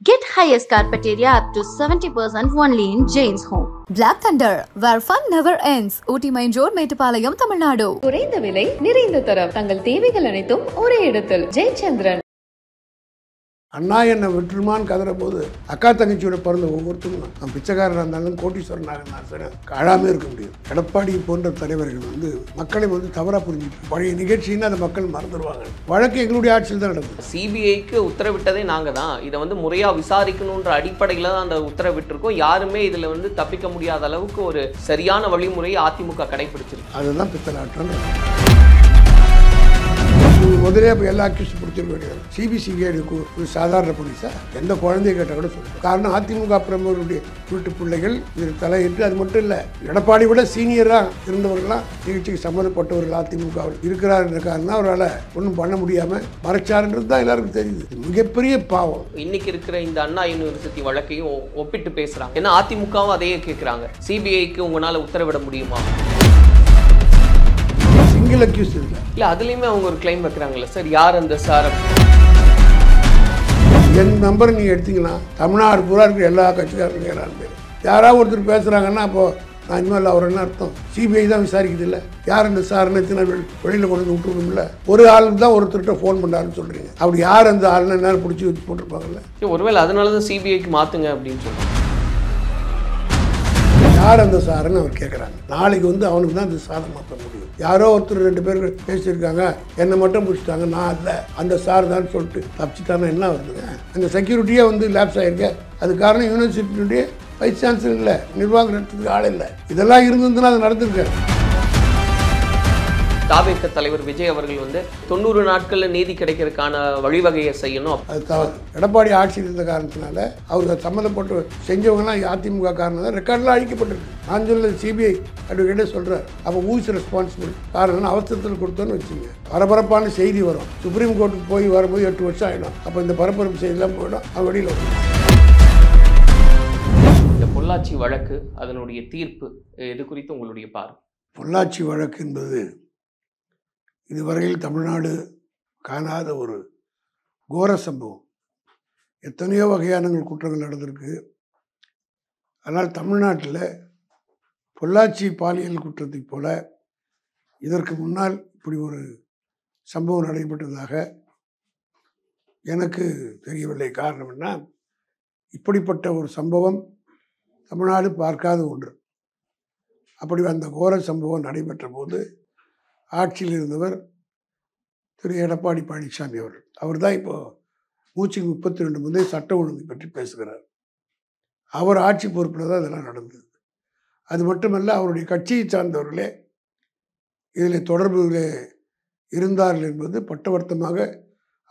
Get highest carpet area up to 70% only in Jane's Home. Black Thunder, where fun never ends. Ooty Main Road, Mettupalayam, Tamil Nadu. குறைந்த விலை நிறைந்த தரம் தங்கள் தேவைகள் அனைத்தும் ஒரே இடத்தில் ஜெயச்சந்திரன். அண்ணா என்னை விட்டுருமான்னு கதற போது அக்கா தங்கச்சியோட பிறந்த ஒவ்வொருத்தரும் நான் பிச்சைக்காரனாக இருந்தாலும் கோட்டீஸ்வரனாக இருந்தாலும் சரி அழாமே இருக்க முடியும். எடப்பாடி போன்ற தலைவர்கள் மக்களை தவறாக புரிஞ்சுட்டு பழைய நிகழ்ச்சின்னு அதை மக்கள் மறந்துடுவாங்க. வழக்கு எங்களுடைய ஆட்சியில் தான் நடந்தது. சிபிஐக்கு உத்தரவிட்டதே நாங்கள் தான். இதை முறையாக விசாரிக்கணுன்ற அடிப்படையில் தான் அந்த உத்தரவிட்டிருக்கோம். யாருமே இதில் தப்பிக்க முடியாத அளவுக்கு ஒரு சரியான வழிமுறையை அதிமுக கடைபிடிச்சிருக்கு. அதுதான் பித்தலாட்டம். முதலே இப்போ எல்லா அக்யூஸ்டும் பிடிச்சிருக்க வேண்டியது. சிபிசிஐடி ஒரு சாதாரண போலீஸா எந்த குழந்தைய கேட்டால் கூட சொல்லுங்கள். காரணம் அதிமுக பிரமுகருடைய வீட்டு பிள்ளைகள் இதில் தலையிட்டு, அது மட்டும் இல்லை எடப்பாடி விட சீனியராக இருந்தவர்கள்லாம் நிகழ்ச்சிக்கு சம்மந்தப்பட்டவர்கள் அதிமுகவில் இருக்கிறார் என்ற காரணம் அவரால் ஒன்றும் பண்ண முடியாமல் மறைச்சாருன்றது தான் எல்லாருக்கும் தெரியுது. மிகப்பெரிய பாவம். இன்னைக்கு இருக்கிற இந்த அண்ணா யூனிவர்சிட்டி வழக்கையும் ஒப்பிட்டு பேசுகிறாங்க. ஏன்னா அதிமுகவும் அதையே கேட்குறாங்க. சிபிஐக்கு உங்களால் உத்தரவிட முடியுமா? சிங்கிள் அக்யூஸ்ட் இல்லை, அதுலேயுமே அவங்க ஒரு கிளைம் வைக்கிறாங்கல்ல சார், யார் அந்த சார்? என் நம்பரை நீங்கள் எடுத்தீங்கன்னா தமிழ்நாடு பூரா இருக்கிற எல்லா கட்சிக்காரங்க யாராவது ஒருத்தர் பேசுகிறாங்கன்னா அப்போது நான் இனிமேல் அவர் என்ன அர்த்தம்? சிபிஐ தான் விசாரிக்குது இல்லை, யார் அந்த சார்னு வெளியில் கொண்டு வந்து விட்டுருக்கணும்ல. ஒரு ஆளுக்கு தான் ஒருத்தர்கிட்ட ஃபோன் பண்ணாருன்னு சொல்கிறீங்க. அப்படி யார் அந்த ஆளுன்னு என்ன பிடிச்சி வச்சு போட்டிருப்பாங்கல்ல. ஒருவேளை அதனால தான் சிபிஐக்கு மாற்றுங்க அப்படின்னு சொல்லுவாங்க. யார் அந்த சாருன்னு அவர் கேட்குறாங்க. நாளைக்கு அவனுக்கு தான் அந்த சாரை மாற்ற முடியும். யாரோ ஒருத்தர் 2 பேர் பேசியிருக்காங்க, என்னை மட்டும் பிடிச்சிட்டாங்க, நான் இல்லை அந்த சார் தான் சொல்லிட்டு தப்பிச்சுட்டானா என்ன வருதுங்க? அந்த செக்யூரிட்டியே லேப்ஸ் ஆகிருக்க. அது காரணம் யூனிவர்சிட்டியுடைய வைஸ் சான்சலர் இல்லை, நிர்வாகம் நடத்துறதுக்கு ஆள் இல்லை. இதெல்லாம் இருந்ததுன்னா அது நடந்திருக்காரு. தாவேக தலைவர் விஜய் அவர்கள் 90 நாட்களில் நீதி கிடைக்கிறதுக்கான வழிவகையை செய்யணும். அது தவறு. எடப்பாடி ஆட்சியில் இருந்த காரணத்தினால அவருக்கு சம்மந்தப்பட்டு செஞ்சவங்கலாம் அதிமுக காரணம் தான் ரெக்கார்டெலாம் அழிக்கப்பட்டிருக்கு. நான் சொல்ல சிபிஐ அட்வொகேட்டே சொல்கிறார். அப்போ ஊஸ் ரெஸ்பான்சிபிள். காரணம் அவசரத்தில் கொடுத்தோன்னு வச்சுங்க, பரபரப்பான செய்தி வரும். சுப்ரீம் கோர்ட்டுக்கு போய் வரும்போது 8 வருஷம் ஆகிடும். அப்போ இந்த பரபரப்பு செய்திலாம் போயிடும், அவன் வெளியில் வரும். இந்த பொள்ளாச்சி வழக்கு, அதனுடைய தீர்ப்பு, இது குறித்து உங்களுடைய பார்வை? பொள்ளாச்சி வழக்கு என்பது இதுவரையில் தமிழ்நாடு காணாத ஒரு கோர சம்பவம். எத்தனையோ வகையான குற்றங்கள் நடந்திருக்கு. ஆனால் தமிழ்நாட்டில் பொள்ளாச்சி பாலியல் குற்றத்தைப் போல இதற்கு முன்னால் இப்படி ஒரு சம்பவம் நடைபெற்றதாக எனக்கு தெரியவில்லை. காரணம் என்ன? இப்படிப்பட்ட ஒரு சம்பவம் தமிழ்நாடு பார்க்காத ஒன்று. அப்படி அந்த கோர சம்பவம் நடைபெற்ற போது ஆட்சியில் இருந்தவர் திரு எடப்பாடி பழனிசாமி அவர்கள். அவர் தான் இப்போது 132 முதல் சட்ட ஒழுங்கு பற்றி பேசுகிறார். அவர் ஆட்சி பொறுப்பில் தான் இதெல்லாம் நடந்தது. அது மட்டுமல்ல, அவருடைய கட்சியை சார்ந்தவர்களே இதில் தொடர்பில் இருந்தார்கள் என்பது பட்டவர்த்தமாக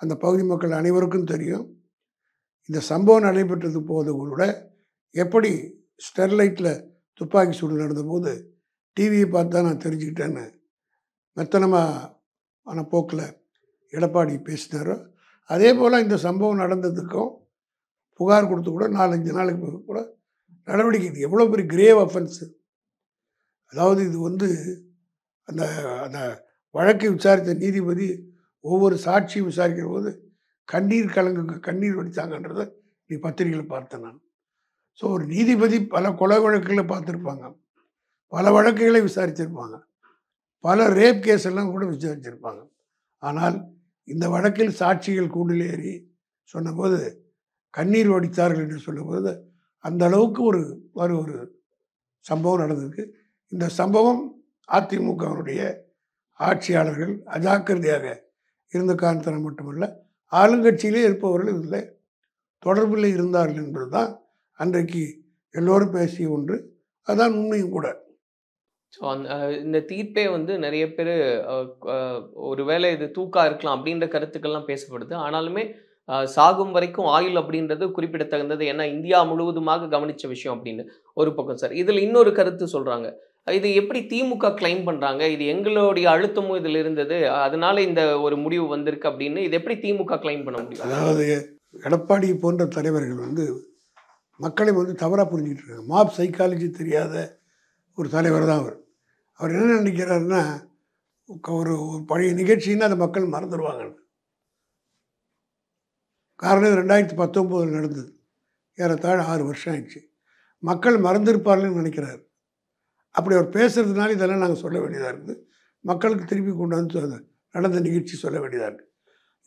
அந்த பகுதி மக்கள் அனைவருக்கும் தெரியும். இந்த சம்பவம் நடைபெற்றது போது கூட எப்படி ஸ்டெர்லைட்டில் துப்பாக்கி சூடு நடந்தபோது டிவியை பார்த்து தான் நான் தெரிஞ்சுக்கிட்டேன்னு மெத்தனமான போக்கில் எடப்பாடி பேசினாரோ, அதே போல் இந்த சம்பவம் நடந்ததுக்கும் புகார் கொடுத்து கூட 4-5 நாளுக்கு கூட நடவடிக்கை. இது எவ்வளோ பெரிய கிரேவ் அஃபென்ஸு. அதாவது இது அந்த அந்த வழக்கை விசாரித்த நீதிபதி ஒவ்வொரு சாட்சியும் விசாரிக்கிற போது கண்ணீர் வடித்தாங்கன்றதை நீ பத்திரிகையில் பார்த்தேன் நான். ஸோ ஒரு நீதிபதி பல கொலை வழக்குகளை பார்த்துருப்பாங்க, பல வழக்குகளை விசாரிச்சிருப்பாங்க, பல ரேப் கேஸ் எல்லாம் கூட விசாரிச்சிருப்பாங்க. ஆனால் இந்த வழக்கில் சாட்சிகள் கூண்டில் ஏறி சொன்னபோது கண்ணீர் வடித்தார்கள் என்று சொல்லும்போது அந்த அளவுக்கு ஒரு சம்பவம் நடந்திருக்கு. இந்த சம்பவம் அதிமுகவினுடைய ஆட்சியாளர்கள் அஜாக்கிரதையாக இருந்த காரணத்தினால் மட்டுமல்ல, ஆளுங்கட்சியிலே இருப்பவர்கள் இதில் தொடர்பில் இருந்தார்கள் என்பது தான் அன்றைக்கு எல்லோரும் பேசிய ஒன்று. அதுதான் உண்மையும் கூட. ஸோ இந்த தீர்ப்பே நிறைய பேர் ஒருவேளை இது தூக்கா இருக்கலாம் அப்படின்ற கருத்துக்கள்லாம் பேசப்படுது. ஆனாலுமே சாகும் வரைக்கும் ஆயுள் அப்படின்றது குறிப்பிடத்தகுந்தது. ஏன்னா இந்தியா முழுவதுமாக கவனித்த விஷயம் அப்படின்னு ஒரு பக்கம் சார். இதில் இன்னொரு கருத்து சொல்கிறாங்க, இது எப்படி திமுக கிளைம் பண்ணுறாங்க, இது எங்களுடைய அழுத்தமும் இதில் இருந்தது, அதனால இந்த ஒரு முடிவு வந்திருக்கு அப்படின்னு. இது எப்படி திமுக கிளைம் பண்ண முடியும்? அதாவது எடப்பாடி போன்ற தலைவர்கள் மக்களை தவறாக புரிஞ்சுக்கிட்டு இருக்காங்க. மாப் சைக்காலஜி தெரியாத ஒரு தலைவர் தான் அவர். அவர் என்ன நினைக்கிறாருன்னா, ஒரு பழைய நிகழ்ச்சின்னா அதை மக்கள் மறந்துடுவாங்க. காரணம் 2019 நடந்தது. ஏறத்தாழ 6 வருஷம் ஆயிடுச்சு. மக்கள் மறந்திருப்பார்கள்னு நினைக்கிறார். அப்படி அவர் பேசுகிறதுனால இதெல்லாம் நாங்கள் சொல்ல வேண்டியதாக இருக்குது. மக்களுக்கு திருப்பி கொண்டு வந்து நடந்த நிகழ்ச்சி சொல்ல வேண்டியதாக இருக்குது.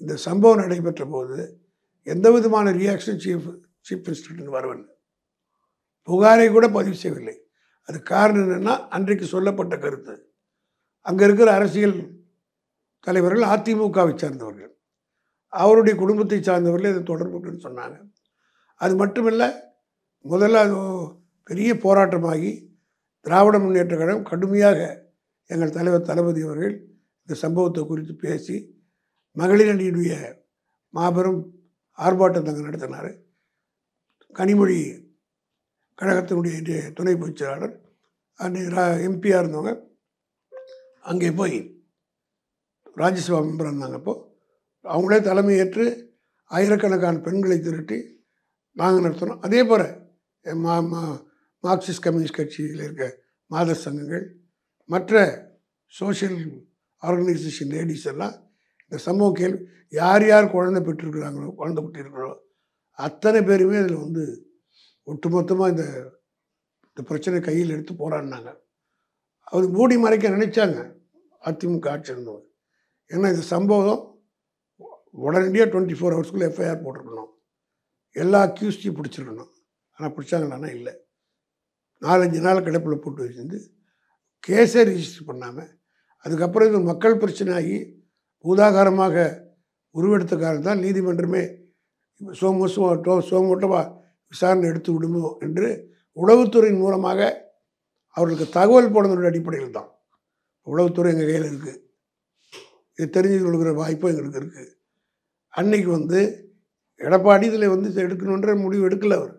இந்த சம்பவம் நடைபெற்ற போது எந்த விதமான ரியாக்ஷன் சீஃப் மினிஸ்டர்கிட்ட வரவில்லை. புகாரை கூட பதிவு செய்யவில்லை. அது காரணம் என்னென்னா, அன்றைக்கு சொல்லப்பட்ட கருத்து அங்கே இருக்கிற அரசியல் தலைவர்கள் அதிமுகவை சார்ந்தவர்கள், அவருடைய குடும்பத்தை சார்ந்தவர்கள் இதை தொடர்புன்னு சொன்னாங்க. அது மட்டுமில்லை, முதல்ல அது பெரிய போராட்டமாகி திராவிட முன்னேற்ற கழகம் கடுமையாக எங்கள் தலைவர் தளபதி அவர்கள் இந்த சம்பவத்தை குறித்து பேசி மகளிர் அணியினுடைய மாபெரும் ஆர்ப்பாட்டத்தை அங்கே நடத்தினார். கனிமொழி கழகத்தினுடைய துணை பொதுச் செயலாளர் எம்பியாக இருந்தவங்க அங்கே போய் ராஜ்யசபா மெம்பர் இருந்தாங்க. அப்போது அவங்களே தலைமையேற்று ஆயிரக்கணக்கான பெண்களை திரட்டி நாங்கள் நடத்தினோம். அதே போல் மார்க்சிஸ்ட் கம்யூனிஸ்ட் கட்சியில் இருக்க மாதர் சங்கங்கள், மற்ற சோஷியல் ஆர்கனைசேஷன் லேடிஸ் எல்லாம் இந்த சம்பவம் கேள்வி யார் யார் குழந்தை பெற்றிருக்கிறாங்களோ, குழந்தை பெற்றிருக்கிறோ அத்தனை பேருமே அதில் வந்து ஒட்டுமொத்தமாக இந்த பிரச்சனை கையில் எடுத்து போராடினாங்க. அவர் மூடி மறைக்க நினைச்சாங்க அதிமுக ஆட்சி இருந்தவங்க. ஏன்னா இந்த சம்பவம் உடனடியாக 24 ஹவர்ஸ்க்குள்ளே எஃப்ஐஆர் போட்டிருக்கணும், எல்லா அக்யூஸ்டையும் பிடிச்சிருக்கணும். ஆனால் பிடிச்சாங்களான்னா இல்லை. 4-5 நாள் கிடப்பில் போட்டு வச்சிருந்து கேஸே ரிஜிஸ்டர் பண்ணாமல் அதுக்கப்புறம் இது மக்கள் பிரச்சனையாகி பூதாகாரமாக உருவெடுத்த காரணம் தான் நீதிமன்றமே சோமோட்டமாக விசாரணை எடுத்து விடுமோ என்று உளவுத்துறையின் மூலமாக அவர்களுக்கு தகவல் போனதனுடைய அடிப்படையில் தான். உளவுத்துறை எங்கள் கையில் இருக்குது, இது தெரிஞ்சு கொள்கிற வாய்ப்பும் எங்களுக்கு இருக்குது. அன்னைக்கு வந்து எடப்பாடி இதில் வந்து எடுக்கணுன்ற முடிவு எடுக்கலை. அவர்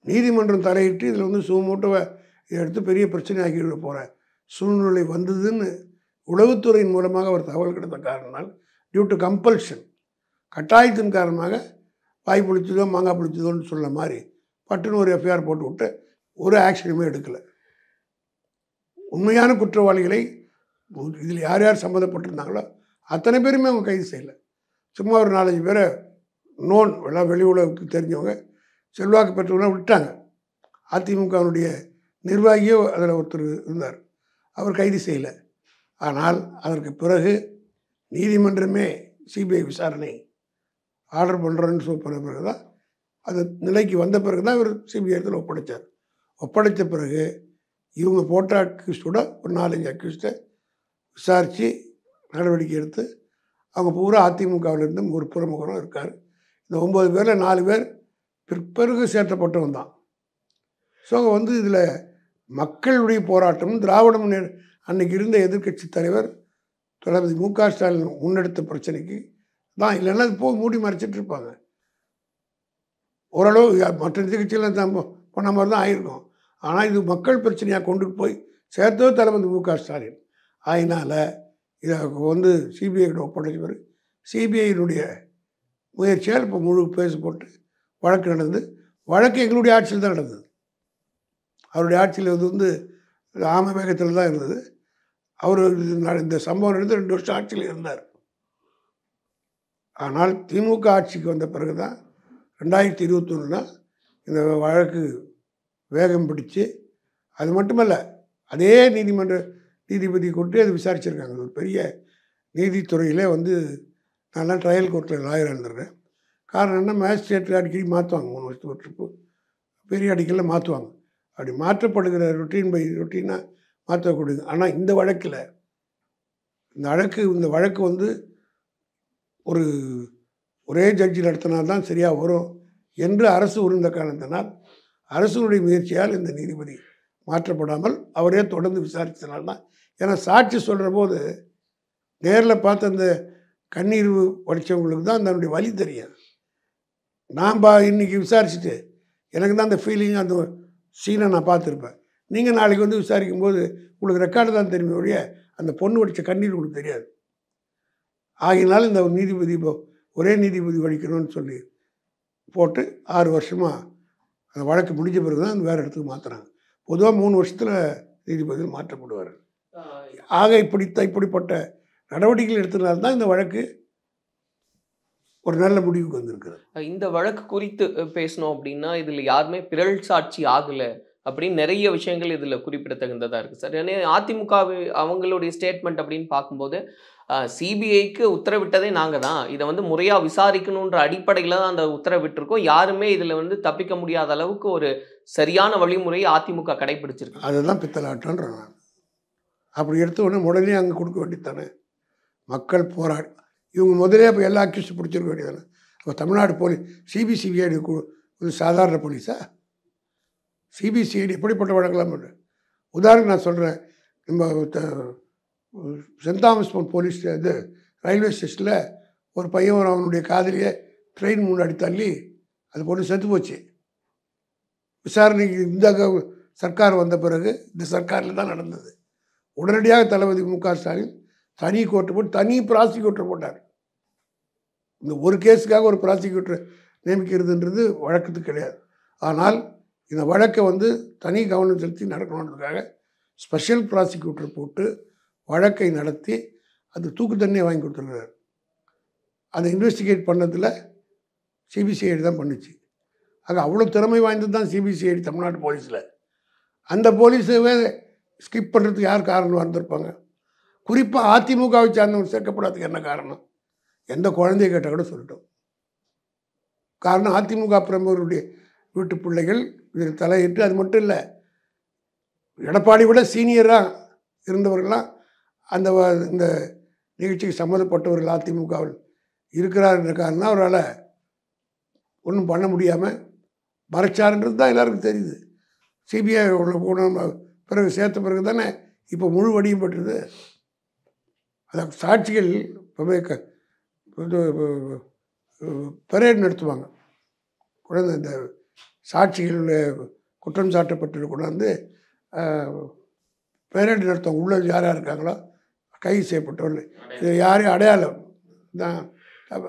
நீதிமன்றம் தலையிட்டு இதில் வந்து சோமோட்டோவை எடுத்து பெரிய பிரச்சனை ஆகிவிட போகிற சூழ்நிலை வந்ததுன்னு உளவுத்துறையின் மூலமாக அவர் தகவல் கிடைத்த காரணனால் டியூ டு கம்பல்ஷன், கட்டாயத்தின் காரணமாக வாய் பிடிச்சதோ மாங்காய் பிடிச்சதோன்னு சொல்ல மாதிரி பட்டுன்னு ஒரு எஃப்ஐஆர் போட்டு விட்டு ஒரு ஆக்ஷனுமே எடுக்கலை. உண்மையான குற்றவாளிகளை இதில் யார் யார் சம்மந்தப்பட்டிருந்தாங்களோ அத்தனை பேருமே அவங்க கைது செய்யலை. சும்மா ஒரு 4-5 பேரை எல்லாம் வெளி உலகுக்கு தெரிஞ்சவங்க செல்வாக்கு பெற்றவங்களாம் விட்டாங்க. அதிமுகவுடைய நிர்வாகியோ அதில் ஒருத்தர் இருந்தார், அவர் கைது செய்யலை. ஆனால் அதற்கு பிறகு நீதிமன்றமே சிபிஐ விசாரணை ஆர்டர் பண்ணுறோன்னு பண்ண பிறகு தான் அந்த நிலைக்கு வந்த பிறகு தான் இவர் சிபிஐ இடத்துல ஒப்படைச்சார். ஒப்படைத்த பிறகு இவங்க போட்ட அக்யூஸ்டோட ஒரு 4-5 அக்யூஸ்டை விசாரித்து நடவடிக்கை எடுத்து அவங்க பூரா அதிமுகவிலேருந்து ஒரு பிரமுகரும் இருக்கார். இந்த 9 பேரில் 4 பேர் பிறகு சேர்த்தப்பட்டவன் தான். ஸோ அவங்க வந்து இதில் மக்களுடைய போராட்டம் திராவிட முன்னேற்ற அன்றைக்கி இருந்த எதிர்க்கட்சி தலைவர் தளபதி மு.க. ஸ்டாலின் முன்னெடுத்த பிரச்சனைக்கு தான். இல்லைன்னா அது போய் மூடி மறைச்சிட்டு இருப்பாங்க. ஓரளவு மற்ற எதிர்கட்சியெல்லாம் தான் பண்ண மாதிரி தான் ஆகிருக்கும். ஆனால் இது மக்கள் பிரச்சனையாக கொண்டு போய் சேர்த்தோ தளபதி மு.க. ஸ்டாலின். அதனால் இதை வந்து சிபிஐயோட ஒப்படைச்ச பிறகு சிபிஐயினுடைய முயற்சியால் இப்போ முழு பேஸ் போட்டு வழக்கு நடந்து, வழக்கு எங்களுடைய ஆட்சியில் தான் நடந்தது. அவருடைய ஆட்சியில் வந்து ஆம வேகத்தில் தான் இருந்தது. அவர் இந்த சம்பவம் நடந்து 2 வருஷம் ஆட்சியில் இருந்தார். ஆனால் திமுக ஆட்சிக்கு வந்த பிறகு தான் 2021 தான் இந்த வழக்கு வேகம் பிடிச்சு, அது மட்டுமல்ல அதே நீதிபதி கொண்டு அது விசாரிச்சிருக்காங்க. ஒரு பெரிய நீதித்துறையிலே வந்து நான் ட்ரையல் கோர்ட்டில் லாயராக இருந்திருக்கேன். காரணம் என்ன, மேஜிஸ்ட்ரேட் அடிக்கடி மாற்றுவாங்க, 3 வருஷத்துக்கு ஒரு ட்ரிப்பு பெரிய அடிக்கலில் மாற்றுவாங்க. அப்படி மாற்றப்படுகிற ரொட்டீனாக மாற்றக்கூடியது. ஆனால் இந்த வழக்கில் இந்த வழக்கு வந்து ஒரே ஜட்ஜி நடத்தினால்தான் சரியாக வரும் என்று அரசு உணர்ந்த காரணத்தினால் அரசுடைய முயற்சியால் இந்த நீதிபதி மாற்றப்படாமல் அவரே தொடர்ந்து விசாரித்தனால்தான். ஏன்னா சாட்சி சொல்கிற போது நேரில் பார்த்து அந்த கண்ணீர் வடித்தவங்களுக்கு தான் அதனுடைய வலி தெரியும். நான் இன்றைக்கி விசாரிச்சுட்டு எனக்கு தான் அந்த ஃபீலிங், அந்த சீனை நான் பார்த்துருப்பேன். நீங்கள் நாளைக்கு வந்து விசாரிக்கும் போது உங்களுக்கு ரெக்கார்டு தான் தெரியும் ஒழிய அந்த பொண்ணு வடித்த கண்ணீர் உங்களுக்கு தெரியாது. ஆகினாலும் இந்த நீதிபதி இப்போ ஒரே நீதிபதி வடிக்கணும்னு சொல்லி போட்டு 6 வருஷமாக அந்த வழக்கு முடிஞ்ச பிறகு தான் வேறு இடத்துக்கு மாற்றுறாங்க. பொதுவாக 3 வருஷத்தில் நீதிபதிகள் மாற்றப்படுவார். ஆக இப்படிப்பட்ட நடவடிக்கைகள் எடுத்ததுனால தான் இந்த வழக்கு ஒரு நல்ல முடிவுக்கு வந்திருக்கிறது. இந்த வழக்கு குறித்து பேசணும் அப்படின்னா இதில் யாருமே பிறல் சாட்சி ஆகலை அப்படின்னு நிறைய விஷயங்கள் இதில் குறிப்பிடத்தகுந்ததாக இருக்குது சார். ஏன்னா அதிமுக அவங்களுடைய ஸ்டேட்மெண்ட் அப்படின்னு பார்க்கும்போது சிபிஐக்கு உத்தரவிட்டதே நாங்கள் தான், இதை வந்து முறையாக விசாரிக்கணுன்ற அடிப்படையில் தான் அந்த உத்தரவிட்டிருக்கோம், யாருமே இதில் வந்து தப்பிக்க முடியாத அளவுக்கு ஒரு சரியான வழிமுறையை அதிமுக கடைபிடிச்சிருக்கு. அதுதான் பித்தலாட்டன்ற நான் அப்படி எடுத்த உடனே அங்கே கொடுக்க வேண்டியதானே. மக்கள் போராடி இவங்க முதலே இப்போ எல்லா அக்யூஸ்டும் பிடிச்சிருக்க வேண்டியதானே. அப்போ தமிழ்நாடு போலீஸ் சிபிசிஐடி ஒரு சாதாரண போலீஸா? சிபிசிஐடி எப்படிப்பட்ட வழக்கெல்லாம் பண்ணுறேன். உதாரணம் நான் சொல்கிறேன், நம்ம சென்ட் தாமஸ் போலீஸ் இது ரயில்வே ஸ்டேஷனில் ஒரு பையன் அவனுடைய காதலியை ட்ரெயின் முன்னாடி தள்ளி அது பொண்ணு செத்து போச்சு. விசாரணைக்கு இந்த சர்க்கார் வந்த பிறகு இந்த சர்க்காரில் தான் நடந்தது. உடனடியாக தளபதி மு.க. ஸ்டாலின் தனி கோர்ட்டு போட்டு தனி ப்ராசிக்யூட்டர் போட்டார். இந்த ஒரு கேஸுக்காக ஒரு ப்ராசிக்யூட்டரை நியமிக்கிறதுன்றது வழக்கத்துக்கு கிடையாது. ஆனால் இந்த வழக்கை வந்து தனி கவனம் செலுத்தி நடக்கணுன்றதுக்காக ஸ்பெஷல் ப்ராசிக்யூட்டர் போட்டு வழக்கை நடத்தி அது தூக்கு தண்ணியை வாங்கி கொடுத்துருக்காரு. அதை இன்வெஸ்டிகேட் பண்ணதில் சிபிசிஐடி தான் பண்ணுச்சு. அது அவ்வளோ திறமை வாய்ந்தது தான் சிபிசிஐடி தமிழ்நாட்டு போலீஸில். அந்த போலீஸவே ஸ்கிப் பண்ணுறதுக்கு யார் காரணம் வந்திருப்பாங்க? குறிப்பாக அதிமுகவை சார்ந்தவங்க சேர்க்கப்படாததுக்கு என்ன காரணம்? எந்த குழந்தைய கேட்டால் கூட சொல்லட்டும். காரணம் அதிமுக பிரமுகருடைய வீட்டு பிள்ளைகள் இதில் தலையிட்டு, அது மட்டும் இல்லை, எடப்பாடி விட சீனியராக இருந்தவர்கள்லாம் அந்த இந்த நிகழ்ச்சிக்கு சம்மந்தப்பட்டவர்கள் அதிமுகவில் இருக்கிறார் என்ற காரணம் அவரால் ஒன்றும் பண்ண முடியாமல் மறைச்சாருன்றது தான் எல்லாருக்கும் தெரியுது. சிபிஐ பிறகு சேர்த்த பிறகு தானே இப்போ முழு வடியும் பெற்றது. அதான் சாட்சிகள் பரேட் நடத்துவாங்க. கொண்டாந்து இந்த சாட்சிகள் குற்றம் சாட்டப்பட்டு கொண்டாந்து பரேட் நடத்துவாங்க. உள்ள யார் யார் இருக்காங்களோ கைது செய்யப்பட்டவர்கள், இது யாரையும் அடையாளம் தான்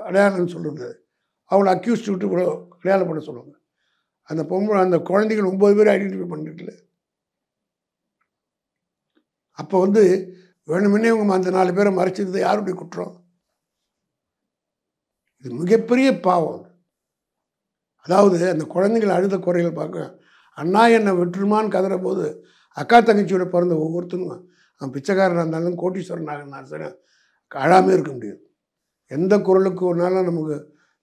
அடையாளம்னு சொல்கிறது, அவங்கள அக்யூஸ்ட் விட்டு கூட அடையாளம் பண்ண சொல்லுவாங்க. அந்த பொம்பளை அந்த குழந்தைகள் 9 பேர் ஐடென்டிஃபை பண்ணிருக்கல. அப்போ வந்து வேணுமுன்னே இவங்க அந்த 4 பேரை மறைச்சிருந்தது யாருடைய குற்றம்? இது மிகப்பெரிய பாவம். அதாவது அந்த குழந்தைகள் அழுத குறைகள் பார்க்க, அண்ணா என்னை விட்டுருமான்னு கதற போது அக்கா தங்கச்சியோட பிறந்த ஒவ்வொருத்தரும் அவன் பிச்சைக்காரனாக இருந்தாலும் கோட்டீஸ்வரனாக இருந்தாலும் சரி அழாமே இருக்க முடியாது. எந்த குரலுக்கு ஒன்றாலும் நமக்கு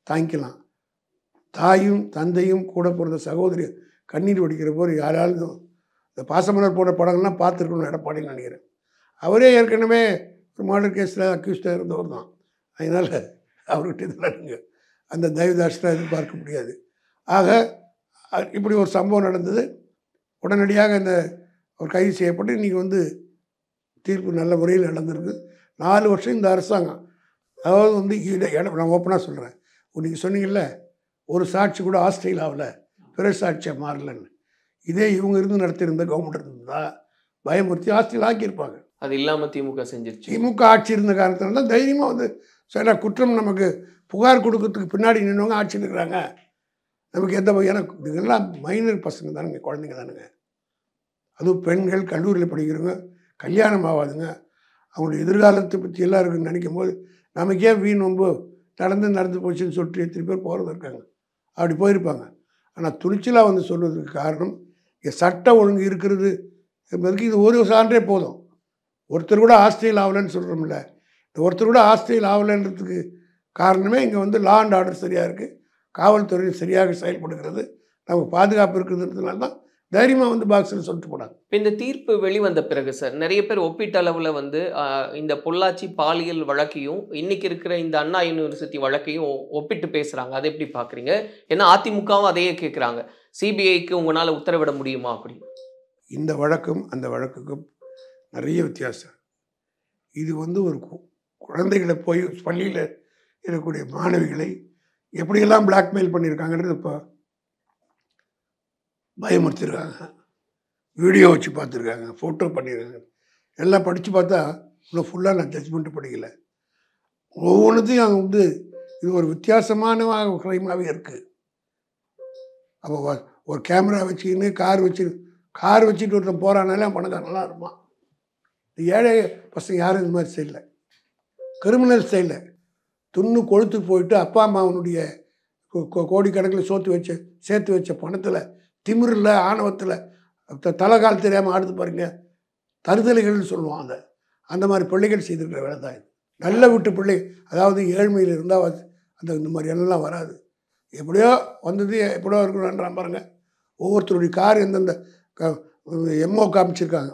தாங்கிக்கலாம். தாயும் தந்தையும் கூட பிறந்த சகோதரி கண்ணீர் வடிக்கிற போது யாராலும் இந்த பாசமலர் போன படங்கள்லாம் பார்த்துருக்கணும் எடப்பாடின்னு நினைக்கிறேன். அவரே ஏற்கனவே ஒரு மர்டர் கேஸில் அக்யூஸ்டாக இருந்தவர் தான். அதனால் அவர்கிட்ட இதெல்லாம் நீங்கள் அந்த தயவுதாட்சியெலாம் எதிர்பார்க்க முடியாது. ஆக இப்படி ஒரு சம்பவம் நடந்தது. உடனடியாக இந்த ஒரு கைது செய்யப்பட்டு இன்றைக்கி வந்து தீர்ப்பு நல்ல முறையில் நடந்திருக்கு. 4 வருஷம் இந்த அரசாங்கம், அதாவது வந்து நான் ஓப்பனாக சொல்கிறேன், நீங்கள் சொன்னீங்கல்ல ஒரு சாட்சி கூட ஆஸ்திரேலியா ஆகலை, பிற சாட்சியாக மாறலன்னு. இதே இவங்க இருந்து நடத்தியிருந்த கவர்மெண்ட் இருந்தால் பயமுறுத்தி ஆஸ்திரேலியா ஆக்கியிருப்பாங்க. அது இல்லாமல் திமுக செஞ்சிருச்சு. திமுக ஆட்சி இருந்த காரணத்தினால தான் தைரியமாக வந்து சில குற்றம் நமக்கு புகார் கொடுக்கறதுக்கு பின்னாடி நின்றவங்க ஆட்சியில் இருக்கிறாங்க. நமக்கு எந்த வகையான இதுங்கெல்லாம் மைனர் பசங்க தானுங்க, குழந்தைங்க தானுங்க. அதுவும் பெண்கள் கல்லூரியில் படிக்கிறவங்க, கல்யாணம் ஆகாதுங்க. அவங்களுடைய எதிர்காலத்தை பற்றி எல்லாம் இருக்குன்னு நினைக்கும் போது நமக்கே வீண் ரொம்ப நடந்து போச்சுன்னு சொல்லிட்டு எத்தனை பேர் போகிறது இருக்காங்க. அப்படி போயிருப்பாங்க. ஆனால் துணிச்சலாக வந்து சொல்வதற்கு காரணம் இங்கே சட்ட ஒழுங்கு இருக்கிறது என்பதற்கு இது ஒரு சான்றே போதும். ஒருத்தர் கூட ஆஸ்திரேலியா ஆகலைன்னு சொல்கிறோம்ல, இந்த ஒருத்தர் கூட ஆஸ்திரேலியா ஆகலைன்றதுக்கு காரணமே இங்கே வந்து லா அண்ட் ஆர்டர் சரியாக இருக்குது, காவல்துறை சரியாக செயல்படுகிறது, நமக்கு பாதுகாப்பு இருக்குதுன்றதுனால தான் தைரியமாக வந்து பாக்ஸில் சொல்லிட்டு போனாங்க. இப்போ இந்த தீர்ப்பு வெளிவந்த பிறகு சார் நிறைய பேர் ஒப்பீட்டளவில் வந்து இந்த பொள்ளாச்சி பாலியல் வழக்கையும் இன்னைக்கு இருக்கிற இந்த அண்ணா யூனிவர்சிட்டி வழக்கையும் ஒப்பிட்டு பேசுகிறாங்க. அதை எப்படி பார்க்குறீங்க? ஏன்னா அதிமுகவும் அதையே கேட்குறாங்க, சிபிஐக்கு உங்களால் உத்தரவிட முடியுமா அப்படி? இந்த வழக்கும் அந்த வழக்குக்கும் நிறைய வித்தியாசம். இது வந்து ஒரு குழந்தைகளை போய் பள்ளியில் இருக்கக்கூடிய மாணவிகளை எப்படியெல்லாம் பிளாக்மெயில் பண்ணியிருக்காங்கன்றது இப்போ பயமுறுத்திருக்காங்க, வீடியோ வச்சு பார்த்துருக்காங்க, ஃபோட்டோ பண்ணியிருக்காங்க. எல்லாம் படித்து பார்த்தா இன்னும் ஃபுல்லாக நான் ஜட்ஜ்மெண்ட்டு படிக்கலை. ஒவ்வொன்றுத்தையும் அங்கே வந்து இது ஒரு வித்தியாசமான க்ரைமாகவே இருக்குது. அப்போ ஒரு கேமரா வச்சுக்கின்னு கார் வச்சுட்டு ஒருத்தன் போகிறானாலே பணக்காரனெலாம் இருப்பான். ஏழை பசங்க யாரும் இந்த மாதிரி செய்யலை, கிரிமினல் செய்யலை. துண்ணு கொழுத்து போயிட்டு அப்பா அம்மாவனுடைய கோடிக்கணக்கில் சேர்த்து வச்ச பணத்தில் திமிரில் ஆணவத்தில் தலைகால் தெரியாமல் ஆடுது பாருங்க, தருதலைகள்னு சொல்லுவான். அந்த மாதிரி பிள்ளைகள் செய்திருக்கிற வேலை தான் இது. நல்ல வீட்டு பிள்ளை, அதாவது ஏழ்மையில் இருந்தால் இந்த மாதிரி எல்லாம் வராது. எப்படியோ வந்தது எப்படியோ இருக்கணுன்றான் பாருங்க. ஒவ்வொருத்தருடைய கார் எந்தெந்த எம்ஓ காமிச்சிருக்காங்க,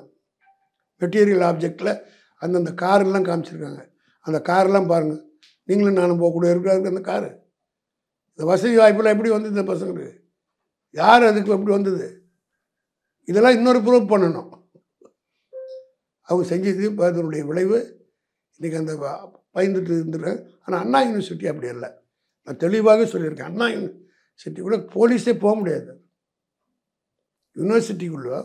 மெட்டீரியல் ஆப்ஜெக்டில் அந்தந்த காரெல்லாம் காமிச்சிருக்காங்க. அந்த காரெல்லாம் பாருங்கள், நீங்களும் நானும் போகக்கூடிய இருக்கிறாருக்கு அந்த காரு. இந்த வசதி வாய்ப்பெல்லாம் எப்படி வந்தது இந்த பசங்களுக்கு? யார் அதுக்கு எப்படி வந்தது? இதெல்லாம் இன்னொரு ப்ரூவ் பண்ணணும். அவங்க செஞ்சது அதனுடைய விளைவு இன்றைக்கி அந்த பயந்துட்டு இருந்துருக்காங்க. ஆனால் அண்ணா யூனிவர்சிட்டி அப்படி இல்லை. நான் தெளிவாக சொல்லியிருக்கேன், அண்ணா யூனிவர்சிட்டி கூட போலீஸே போக முடியாது. யூனிவர்சிட்டிக்குள்ளே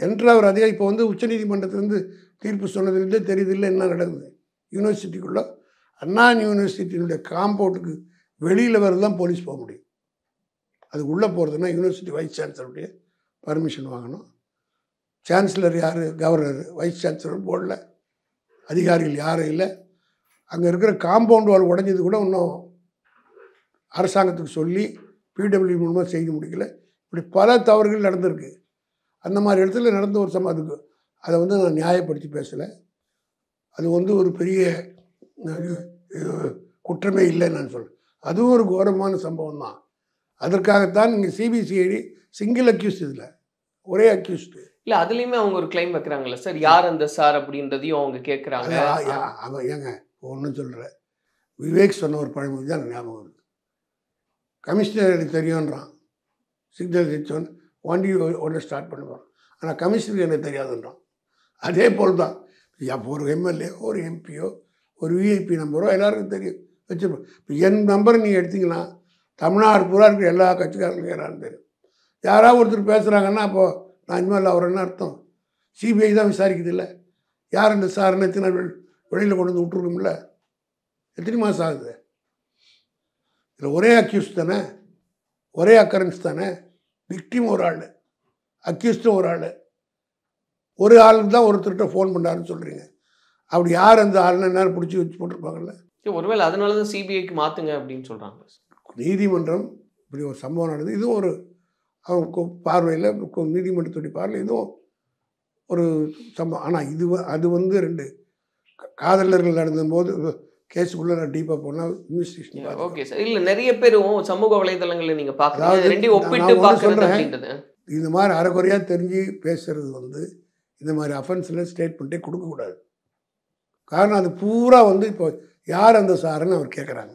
என்ட்ராவர் அதே இப்போ உச்சநீதிமன்றத்திலேருந்து தீர்ப்பு சொன்னதுலேருந்தே தெரியுது இல்லை என்ன நடக்குது. யூனிவர்சிட்டிக்குள்ளே அண்ணா யூனிவர்சிட்டியினுடைய காம்பவுண்டுக்கு வெளியில் வரது தான் போலீஸ் போக முடியும். அது உள்ளே போகிறதுனா யூனிவர்சிட்டி வைஸ் சான்சலருடைய பர்மிஷன் வாங்கணும். சான்சலர் யார்? கவர்னர். வைஸ் சான்சலர் போர்டில் அதிகாரிகள் யாரும் இல்லை. அங்கே இருக்கிற காம்பவுண்ட் வால் உடைஞ்சது கூட இன்னும் அரசாங்கத்துக்கு சொல்லி பிடபிள்யூ மூலமாக செய்து முடிக்கல. இப்படி பல தவறுகள் நடந்திருக்கு. அந்த மாதிரி இடத்துல நடந்த ஒரு அதுக்கு அதை நான் நியாயப்படுத்தி பேசலை. அது ஒரு பெரிய குற்றமே இல்லைன்னு நான் சொல்கிறேன். அதுவும் ஒரு கோரமான சம்பவம் தான். அதற்காகத்தான் இங்கே சிபிசிஐடி சிங்கிள் அக்யூஸ்ட், இதில் ஒரே அக்யூஸ்டு இல்லை. அதுலேயுமே அவங்க ஒரு கிளைம் வைக்கிறாங்கல்ல சார், யார் அந்த சார் அப்படின்றதையும் அவங்க கேட்குறாங்க. அவன் ஏங்க ஒன்றும் சொல்கிறேன், விவேக் சொன்ன ஒரு பழமொழி தான் ஞாபகம் வருது. கமிஷனர் எனக்கு தெரியுன்றான், சிக்னல் ஹெச் வண்டி ஒன்று ஸ்டார்ட் பண்ணுவான். ஆனால் கமிஷனருக்கு எனக்கு தெரியாதுன்றான். அதே போல் தான் ஒரு எம்எல்ஏ, ஒரு எம்பியோ, ஒரு விஐபி நம்பரோ எல்லாருக்கும் தெரியும் வச்சுருப்போம். இப்போ என் நம்பரை நீங்கள் எடுத்திங்கன்னா தமிழ்நாடு பூரா இருக்கிற எல்லா கட்சிக்காரங்களுக்கும் எல்லாரும் தெரியும். யாராவது ஒருத்தர் பேசுகிறாங்கன்னா அப்போது நான் இனிமேல் அவர் என்ன அர்த்தம்? சிபிஐ தான் விசாரிக்குது இல்லை, யார் இந்த சார்னு எத்தனை வெளியில் கொண்டு வந்து விட்டுருக்கும்ல. எத்தனை மாதம் ஆகுது? இதில் ஒரே அக்யூஸ் தானே, ஒரே அக்கரன்ஸ் தானே. விக்டிம் ஒரு ஆள், அக்யூஸ்டும் ஒரு ஆள். ஒரு ஆளுக்கு தான் ஒருத்தர்கிட்ட ஃபோன் பண்ணாருன்னு சொல்கிறீங்க. அப்படி யார் அந்த ஆளுன்னு நேரம் பிடிச்சி வச்சு போட்டிருப்பாங்கல்ல. ஒருவேளை அதனால தான் சிபிஐக்கு மாற்றுங்க அப்படின்னு சொல்கிறாங்க. நீதிமன்றம் இப்படி ஒரு சம்பவம் நடந்தது. இதுவும் ஒரு அவங்க பார்வையில், நீதிமன்றத்துடைய பார்வையில் இதுவும் ஒரு சம்பவம். ஆனால் அது ரெண்டு காதலர்கள் நடந்தபோது கேஸுக்குள்ளே நான் டீப்பாக போனால் இன்வெஸ்டிகேஷன். Okay sir. இல்லை, நிறைய பேரும் சமூக வலைதளங்களில் நீங்கள் பார்க்குறது ரெண்டையும் ஒப்பிட்டு பார்க்குறது. இந்த மாதிரி அரைக்குறையாக தெரிஞ்சு பேசுகிறது இந்த மாதிரி அஃபென்ஸில் ஸ்டேட்மெண்ட்டே கொடுக்கக்கூடாது. காரணம் அது பூரா இப்போ யார் அந்த சாருன்னு அவர் கேட்குறாங்க.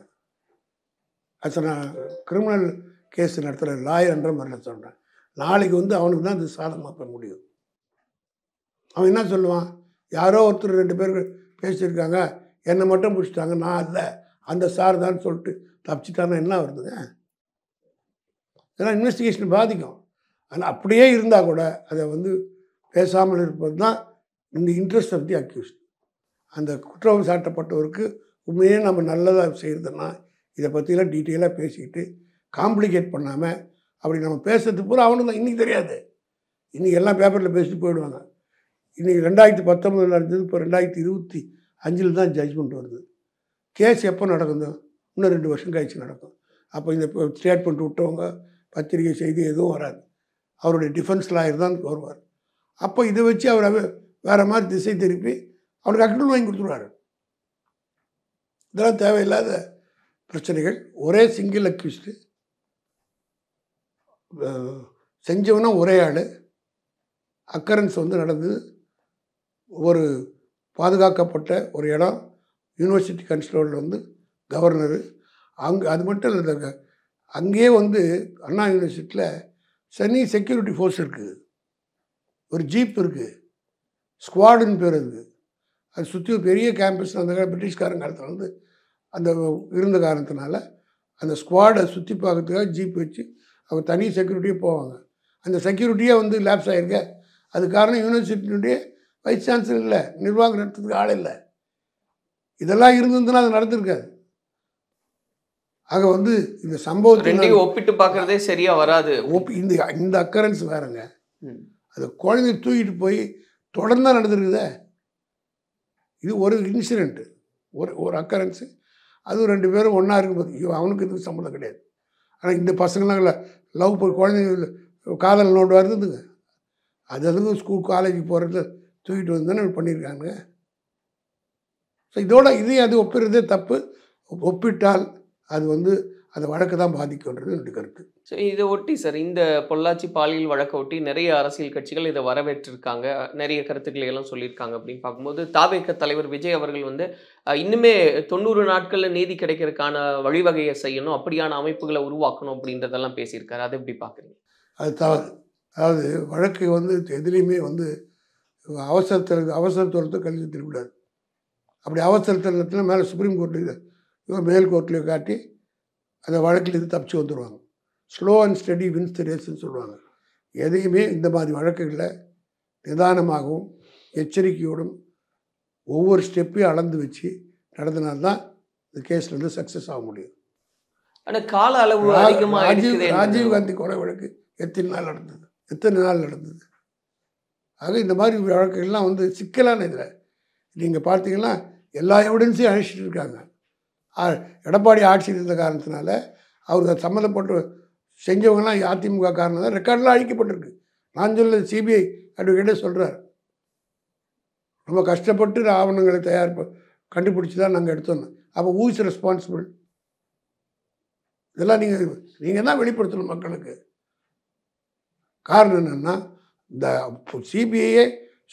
அது நான் கிரிமினல் கேஸ் நடத்துகிற லாயர்ன்ற மாதிரி நான் சொல்கிறேன். நாளைக்கு அவனுக்கு தான் அது சாதகமாக பண்ண முடியும். அவன் என்ன சொல்லுவான்? யாரோ ஒருத்தர் 2 பேர் பேசியிருக்காங்க, என்னை மட்டும் பிடிச்சிட்டாங்க, நான் இல்லை அந்த சார் தான் சொல்லிட்டு தப்பிச்சிட்டான்னா என்ன வருதுங்க? இதெல்லாம் இன்வெஸ்டிகேஷன் பாதிக்கும். ஆனால் அப்படியே இருந்தால் கூட அதை பேசாமல் இருப்பது தான் இந்த இன்ட்ரெஸ்ட் ஆஃப் தி அக்யூஸ்ட். அந்த குற்றம் சாட்டப்பட்டவருக்கு உண்மையே நம்ம நல்லதாக செய்கிறதுனா இதை பற்றிலாம் டீட்டெயிலாக பேசிக்கிட்டு காம்ப்ளிகேட் பண்ணாமல் அப்படி நம்ம பேசுறது பூரா அவனுக்கு தான் இன்றைக்கி தெரியாது. இன்றைக்கி எல்லாம் பேப்பரில் பேசிட்டு போயிடுவாங்க. இன்றைக்கி 2019 நடந்தது, இப்போ 2025 தான் ஜட்ஜ்மெண்ட் வருது. கேஸ் எப்போ நடக்குது? இன்னும் 2 வருஷம் கழிச்சு நடக்கும். அப்போ இந்த ஸ்டேட்மெண்ட் விட்டவங்க பத்திரிகை செய்தி எதுவும் வராது. அவருடைய டிஃபென்ஸ் லாயர் தான் வருவார். அப்போ இதை வச்சு அவர் வேறு மாதிரி திசை திருப்பி அவனுக்கு அக்டல் வாங்கி கொடுத்துருவார். இதெல்லாம் தேவையில்லாத பிரச்சனைகள். ஒரே சிங்கிள் அக்யூஸ்டு, செஞ்சவனா ஒரே ஆள். அக்கரன்ஸ் நடந்தது ஒரு பாதுகாக்கப்பட்ட ஒரு இடம், யூனிவர்சிட்டி கன்ஸ்ட்ரோலில் கவர்னரு அங்கே. அது மட்டும் இல்லை, அங்கேயே அண்ணா யூனிவர்சிட்டியில் செனி செக்யூரிட்டி ஃபோர்ஸ் இருக்குது, ஒரு ஜீப் இருக்குது, ஸ்குவாடுன்னு பேர் இருக்குது. அது சுற்றி ஒரு பெரிய கேம்பஸ். அந்த பிரிட்டிஷ்காரங்க காலத்தில் அந்த இருந்த காரணத்தினால அந்த ஸ்குவாடை சுற்றி பார்க்கறதுக்காக ஜீப் வச்சு அவங்க தனி செக்யூரிட்டியே போவாங்க. அந்த செக்யூரிட்டியே லேப்ஸ் ஆகிருக்க. அது காரணம் யூனிவர்சிட்டியினுடைய வைஸ் சான்சலர் இல்லை, நிர்வாகம் நடத்துறதுக்கு ஆள் இல்லை. இதெல்லாம் இருந்ததுன்னா அது நடந்திருக்காது. ஆக இந்த சம்பவத்தை ஒப்பிட்டு பார்க்குறதே சரியாக வராது. இந்த அக்கரன்ஸ் வேறுங்க. அது குழந்தை தூக்கிட்டு போய் தொடர்ந்து நடந்துருக்குதே. இது ஒரு இன்சிடெண்ட்டு, ஒரு அக்கரன்ஸு. அதுவும் 2 பேரும் ஒன்றா இருக்கும்போது அவனுக்கு இதுக்கு சம்மந்தம் கிடையாது. ஆனால் இந்த பசங்களாம் லவ் போய் குழந்தைங்க காதல் நோண்டு வருதுங்க. அது ஸ்கூல் காலேஜுக்கு போகிறதுல தூக்கிட்டு வந்து தானே பண்ணியிருக்காங்க. ஸோ இதோட இதையும் அது ஒப்பிடுறதே தப்பு. ஒப்பிட்டால் அது அந்த வழக்கு தான் பாதிக்கும்ன்றது என்னுடைய கருத்து. ஸோ இதை ஒட்டி சார், இந்த பொள்ளாச்சி பாலியல் வழக்கை ஒட்டி நிறைய அரசியல் கட்சிகள் இதை வரவேற்றிருக்காங்க, நிறைய கருத்துக்களை எல்லாம் சொல்லியிருக்காங்க. அப்படின்னு பார்க்கும்போது தாவேக தலைவர் விஜய் அவர்கள் இன்னுமே 90 நாட்களில் நீதி கிடைக்கிறதுக்கான வழிவகையை செய்யணும், அப்படியான அமைப்புகளை உருவாக்கணும் அப்படின்றதெல்லாம் பேசியிருக்காரு. அதை எப்படி பார்க்குறீங்க? அது தவறு. அதாவது வழக்கு எதுலேயுமே அவசரத்தை கல்வி திருவிடாது. அப்படி அவசரத்தில் மேலே சுப்ரீம் கோர்ட்டு மேல் கோர்ட்லேயே காட்டி அந்த வழக்கில் தப்பிச்சு வந்துடுவாங்க. Slow and steady wins the ரேஸ்ன்னு சொல்லுவாங்க. எதையுமே இந்த மாதிரி வழக்குகளில் நிதானமாகவும் எச்சரிக்கையோடும் ஒவ்வொரு ஸ்டெப்பையும் அளந்து வச்சு நடத்தினால்தான் இந்த கேஸில் சக்ஸஸ் ஆக முடியும். ஆனால் கால அளவு ராஜீவ்காந்தி கொலை வழக்கு எத்தனை நாள் நடந்தது? ஆக இந்த மாதிரி வழக்குகள்லாம் சிக்கலான இதில் நீங்கள் பார்த்தீங்கன்னா எல்லா எவிடன்ஸையும் அழிச்சிட்டு இருக்காங்க. எடப்பாடி ஆட்சி இருந்த காரணத்தினால அவருக்கு சம்மந்தப்பட்டு செஞ்சவங்கலாம் அதிமுக காரணம் தான் ரெக்கார்டெலாம் அழிக்கப்பட்டிருக்கு. நான் சொல்ல சிபிஐ அட்வொகேட்டே சொல்கிறார், ரொம்ப கஷ்டப்பட்டு ஆவணங்களை கண்டுபிடிச்சி தான் நாங்கள் எடுத்தோம். அப்போ ஹூ இஸ் ரெஸ்பான்சிபிள்? இதெல்லாம் நீங்கள் தான் வெளிப்படுத்தணும் மக்களுக்கு. காரணம் என்னென்னா இந்த சிபிஐயே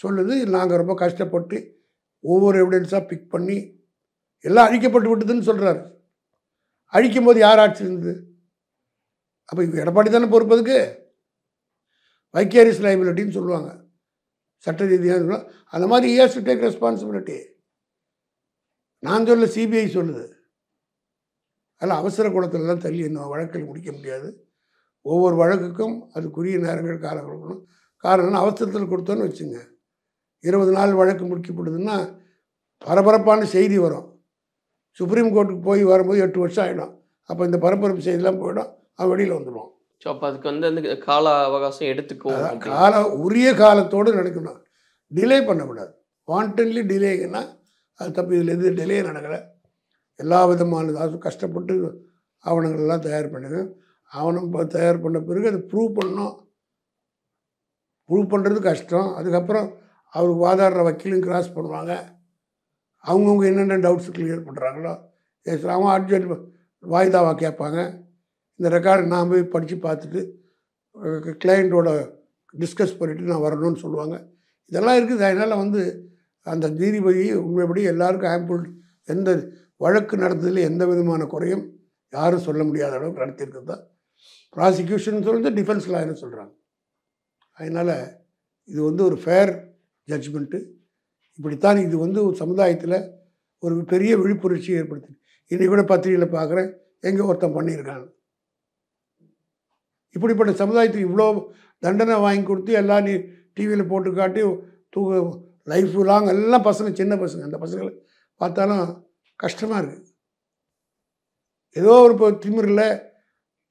சொல்லுது, நாங்கள் ரொம்ப கஷ்டப்பட்டு ஒவ்வொரு எவிடன்ஸாக பிக் பண்ணி எல்லாம் அழிக்கப்பட்டு விட்டதுன்னு சொல்கிறாரு. அழிக்கும் போது யார் ஆட்சி இருந்தது? அப்போ எடப்பாடி தானே பொறுப்பதுக்கு. வைக்கேரியஸ் லைபிலிட்டின்னு சொல்லுவாங்க சட்ட ரீதியாக. அந்த மாதிரி he has to take responsibility. நான் சொல்ல சிபிஐ சொல்லுது. அதில் அவசர குளத்திலலாம் தள்ளி இந்த வழக்கில் முடிக்க முடியாது. ஒவ்வொரு வழக்குக்கும் அதுக்குரிய நேரங்கள் காலம் கொடுக்கணும். காரணம் அவசரத்தில் கொடுத்தோன்னு வச்சுங்க, 20 நாள் வழக்கு முடிக்கப்படுதுன்னா பரபரப்பான செய்தி வரும். சுப்ரீம் கோர்ட்டுக்கு போய் வரும்போது 8 வருஷம் ஆகிடும். அப்போ இந்த பரபரப்பு செய்திலாம் போயிடும், அவன் வெளியில் வந்துடுவான். ஸோ அப்போ அதுக்கு அந்த கால அவகாசம் எடுத்துக்கும். உரிய காலத்தோடு நடக்கணும், டிலே பண்ணக்கூடாது. வாண்டன்லி டிலேங்கன்னா அது தப்பு. இதில் எது டிலே நடக்கலை. எல்லா விதமானது அது கஷ்டப்பட்டு ஆவணங்கள்லாம் தயார் பண்ணுங்க. ஆவணம் தயார் பண்ண பிறகு அது ப்ரூவ் பண்ணணும். ப்ரூவ் பண்ணுறது கஷ்டம். அதுக்கப்புறம் அவருக்கு வாதாடுற வக்கீலும் கிராஸ் பண்ணுவாங்க. அவங்கவுங்க என்னென்ன டவுட்ஸ் கிளியர் பண்ணுறாங்களோ அவன் அட்ஜெக்ட் வாய்தாவாக கேட்பாங்க. இந்த ரெக்கார்டு நான் போய் படித்து பார்த்துட்டு கிளையண்ட்டோட டிஸ்கஸ் பண்ணிவிட்டு நான் வரணும்னு சொல்லுவாங்க. இதெல்லாம் இருக்குது. அதனால் அந்த நீதிபதி உண்மைப்படி எல்லாருக்கும் ஆம்பிள் எந்த வழக்கு நடந்ததில் எந்த விதமான குறையும் யாரும் சொல்ல முடியாத அளவுக்கு நடத்தியிருக்கிறது தான் ப்ராசிக்யூஷன் சொல்கிறது, டிஃபென்ஸ் லாயர்னு சொல்கிறாங்க. அதனால் இது ஒரு ஃபேர் ஜட்ஜ்மெண்ட்டு. இப்படித்தான் இது ஒரு சமுதாயத்தில் ஒரு பெரிய விழிப்புணர்ச்சியை ஏற்படுத்தி. இன்றைக்கி கூட பத்திரிகையில் பார்க்குறேன், எங்கே ஒருத்தன் பண்ணியிருக்காங்க. இப்படிப்பட்ட சமுதாயத்துக்கு இவ்வளோ தண்டனை வாங்கி கொடுத்து எல்லாம் டிவியில் போட்டு காட்டி லைஃப் லாங் எல்லாம் பசங்க, சின்ன பசங்க, அந்த பசங்களை பார்த்தாலும் கஷ்டமாக இருக்குது. ஏதோ ஒரு திமிரில்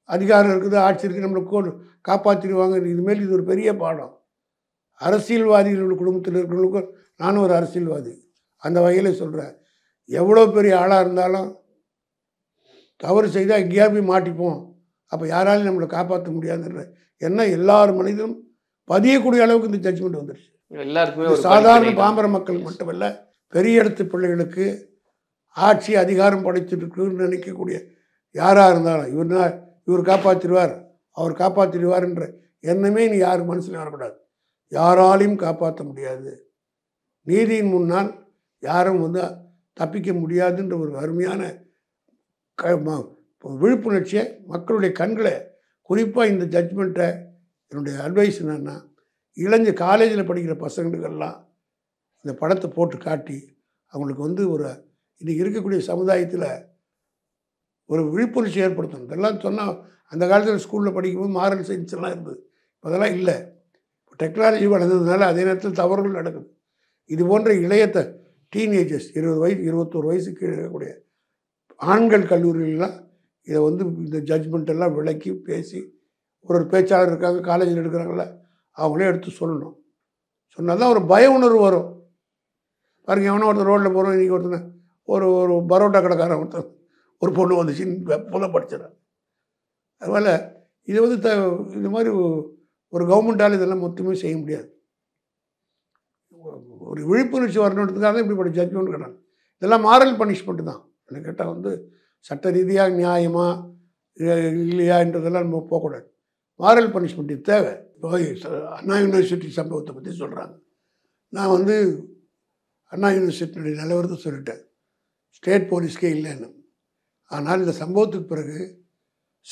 அதிகாரம் இருக்குது, ஆட்சி இருக்குது, நம்மளை காப்பாற்றிடுவாங்க. இதுமாரி இது ஒரு பெரிய பாடம். அரசியல்வாதிகளோட குடும்பத்தில் இருக்கிறவங்களுக்கும் நானும் ஒரு அரசியல்வாதி, அந்த வகையில் சொல்கிறேன். எவ்வளோ பெரிய ஆளாக இருந்தாலும் தவறு செய்தால் எங்கேயா போய் மாட்டிப்போம். அப்போ யாராலையும் நம்மளை காப்பாற்ற முடியாதுன்ற எண்ணம் எல்லார் மனிதனும் பதியக்கூடிய அளவுக்கு இந்த ஜட்ஜ்மெண்ட் வந்துடுச்சு. எல்லாருக்குமே சாதாரண பாமர மக்கள் மட்டுமல்ல, பெரிய இடத்து பிள்ளைகளுக்கு ஆட்சி அதிகாரம் படைச்சிருக்குன்னு நினைக்கக்கூடிய யாராக இருந்தாலும் இவர் காப்பாற்றிடுவார், அவர் காப்பாற்றிடுவார் என்ற எண்ணமே நீ யார் மனசில் வரக்கூடாது. யாராலையும் காப்பாற்ற முடியாது. நீதியின் முன்னால் யாரும் தப்பிக்க முடியாதுன்ற ஒரு அருமையான விழிப்புணர்ச்சியை மக்களுடைய கண்களை, குறிப்பாக இந்த ஜட்ஜ்மெண்ட்டை என்னுடைய அட்வைஸ் என்னென்னா, காலேஜில் படிக்கிற பசங்களுக்கெல்லாம் இந்த படத்தை போட்டு காட்டி அவங்களுக்கு ஒரு இன்றைக்கி இருக்கக்கூடிய சமுதாயத்தில் ஒரு விழிப்புணர்ச்சி ஏற்படுத்தணும். இதெல்லாம் சொன்னால் அந்த காலத்தில் ஸ்கூலில் படிக்கும்போது மாரல் சயின்ஸ் எல்லாம் இருந்தது, அதெல்லாம் இல்லை. இப்போ டெக்னாலஜி வளர்ந்ததுனால அதே நேரத்தில் தவறுகள் நடக்குது. இது போன்ற இளையத்த டீனேஜர்ஸ் 20 வயசு 21 வயசுக்கு இருக்கக்கூடிய ஆண்கள் கல்லூரிகள்லாம் இதை இந்த ஜட்ஜ்மெண்ட்டெல்லாம் விளக்கி பேசி, ஒரு பேச்சாளர் இருக்காங்க காலேஜில் எடுக்கிறாங்கள, அவங்களே எடுத்து சொல்லணும். சொன்னால் தான் ஒரு பய உணர்வு வரும். பாருங்க, எவனோ ஒருத்தர் ரோட்டில் போகிறோம், இன்றைக்கி ஒருத்தனை ஒரு பரோட்டா கடைக்காரன் ஒருத்தர் ஒரு பொண்ணு வந்துச்சுன்னு முதல் படிச்சிடறாங்க. அதனால் இது வந்து இந்த மாதிரி ஒரு கவர்மெண்ட்டால் இதெல்லாம் மொத்தமே செய்ய முடியாது. ஒரு விழிப்புணர்ச்சி வரணுன்றதுக்காக தான் இப்படிப்பட்ட ஜட்ஜ்மெண்ட் கேட்டாங்க. இதெல்லாம் மாரல் பனிஷ்மெண்ட்டு தான். என்ன கேட்டால் வந்து சட்ட ரீதியாக நியாயமா இல்லையான்றதெல்லாம் நம்ம போகக்கூடாது. மாரல் பனிஷ்மெண்ட் தேவை. இப்போ அண்ணா யூனிவர்சிட்டி சம்பவத்தை பற்றி சொல்கிறாங்க. நான் வந்து அண்ணா யூனிவர்சிட்டியுடைய நிலவரத்தை சொல்லிட்டேன், ஸ்டேட் போலீஸ்க்கே இல்லைன்னு. ஆனால் இந்த சம்பவத்துக்கு பிறகு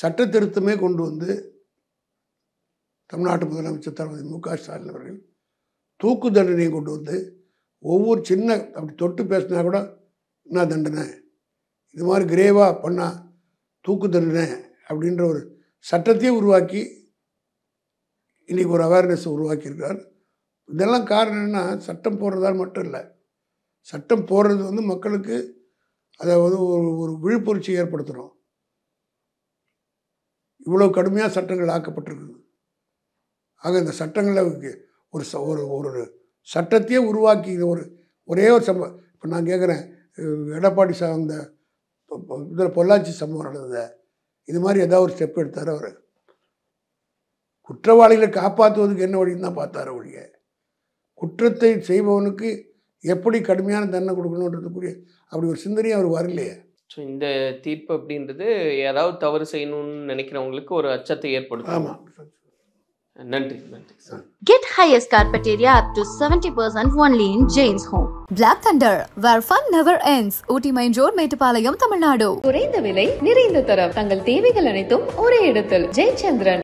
சட்ட திருத்தமே கொண்டு வந்து தமிழ்நாட்டு முதலமைச்சர் தளபதி மு.க. ஸ்டாலின் அவர்கள் தூக்கு தண்டனையை கொண்டு வந்து ஒவ்வொரு சின்ன அப்படி தொட்டு பேசினா கூட என்ன தண்டனை, இது மாதிரி கிரேவாக பண்ணால் தூக்கு தண்டனை அப்படின்ற ஒரு சட்டத்தையே உருவாக்கி இன்றைக்கி ஒரு அவேர்னஸ் உருவாக்கியிருக்கார். இதெல்லாம் காரணம் என்னென்னா, சட்டம் போடுறதால் மட்டும் இல்லை, சட்டம் போடுறது வந்து மக்களுக்கு அதை வந்து ஒரு விழிப்புணர்ச்சி ஏற்படுத்தணும். இவ்வளோ கடுமையாக சட்டங்கள் ஆக்கப்பட்டிருக்குது. ஆக இந்த சட்டங்களில் ஒரு ஒரு சட்டத்தையே உருவாக்கி ஒரே ஒரு சம்பவம். இப்போ நான் கேட்குறேன், எடப்பாடி அந்த இதில் பொள்ளாச்சி சம்பவம் நடந்தது, இது மாதிரி ஏதாவது ஒரு ஸ்டெப் எடுத்தார் அவர்? குற்றவாளிகளை காப்பாற்றுவதுக்கு என்ன வழின்னு தான் பார்த்தார் ஒழிய, குற்றத்தை செய்பவனுக்கு எப்படி கடுமையான தண்டனை கொடுக்கணுன்றதுக்குரிய அப்படி ஒரு சிந்தனையும் அவர் வரலையே. ஸோ இந்த தீர்ப்பு அப்படின்றது யாராவது தவறு செய்யணும்னு நினைக்கிறவங்களுக்கு ஒரு அச்சத்தை ஏற்படுத்தும். ஆமாம். நன்றி நன்றி sir. Get highest carpet area up to 70% only in Jane's Home. Black Thunder, where fun never ends. Ooty Main Road, Mettupalayam, Tamil Nadu. குறைந்த விலை, நிறைந்த தரம். தங்கள் தேவைகள் அனைத்தும் ஒரே இடத்தில். ஜெயச்சந்திரன்.